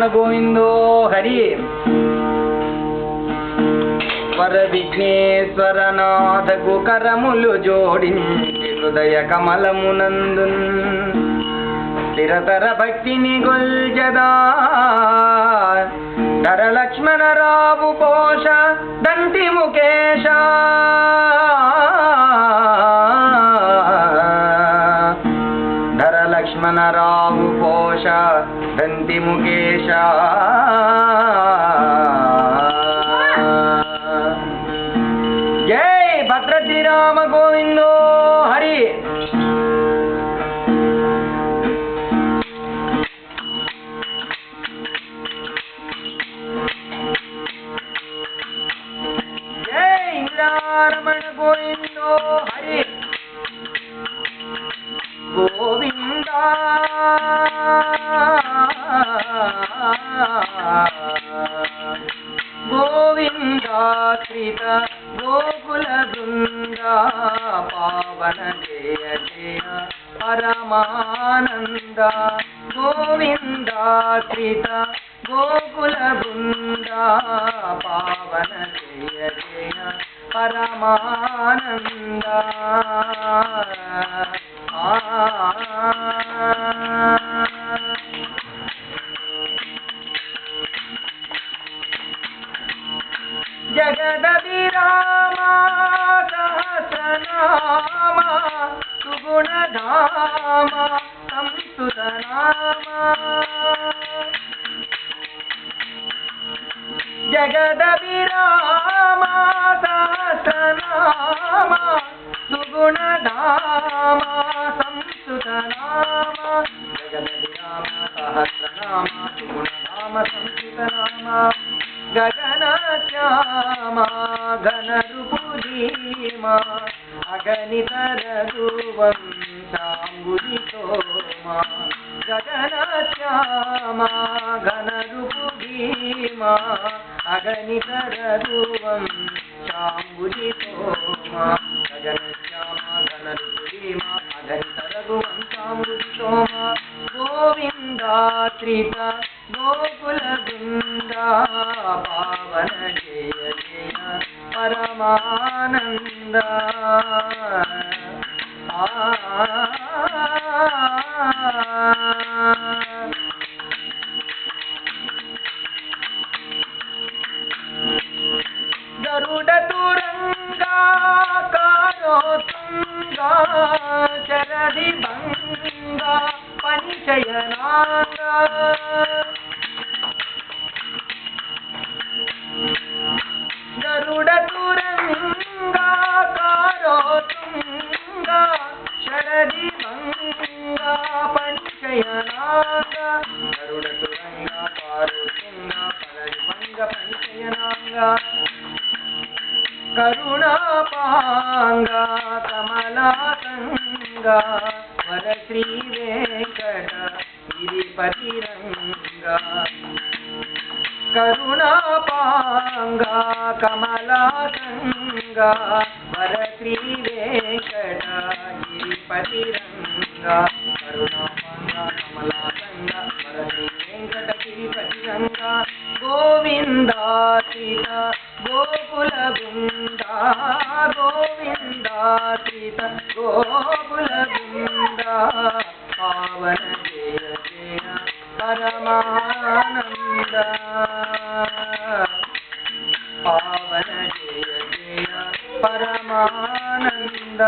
గోవిందో హరి వర విఘ్నేశ్వరనాథకు కరములు జోడించి హృదయ కమలమునందు స్థిరతర భక్తిని గొల్జదా ధర లక్ష్మణరావు పోష దంతి ముఖేశ ధర లక్ష్మణరావు పోష దంతి ముఖేశ జై భద్ర శ్రీరామ గోవిందో హరి. జై ఇంద్రారమణ గోవిందో హరి. గోవింద గోవిందాశ్రిత గోకుల బృంద పావన జయ జయ పరమానంద. గోవిందాశ్రిత గోకుల బృంద పావన జయ జయ పరమానంద. జగదభిరామ సహస్రనామ సుగుణధామ సంస్తుతనామ. జగదభిరామ సహస్రనామ సుగుణధామ సంస్తుతనామ. జగదభిరామ సహస్రనామ సుగుణధామ సంస్తుతనామ. గగన శ్యామ ఘన రుపుధీమ అగణిత రఘువంశాంబుధి సోమ. గగన శ్యామ ఘన రుపుధీమ అగణిత రఘువంశాంబుధి సోమ. గగన శ్యామ ఘన రుపుధీమ అగణిత రఘువంశాంబుధి సోమ. గోవిందాశ్రిత గోకుల బృంద పావన జయ జయ పరమానంద. గరుడ తురంగా కారోతుంగా చరది భంగా పనిశయనాంగా. గరుడ తురంగా కారోతుంగా శరది భంగా పనిశయనాంగా. గరుడ తురంగా కారోతుంగా శరది భంగ పనిశయనాంగా. కరుణాపాంగ కమలాసంగ వర శ్రీ వెంకట గిరిపతిరంగ. కరుణాపాంగ కమలాసంగ వర శ్రీ వెంకట గిరిపతిరంగ. కరుణాపాంగ కమలాసంగ వర శ్రీ వెంకట గిరిపతిరంగ. గోవిందాశ్రిత గోకుల బృంద గోవిందాశ్రిత గోకుల బృంద పావన జయ జయ పరమానంద. పావన జయ జయ పరమానంద.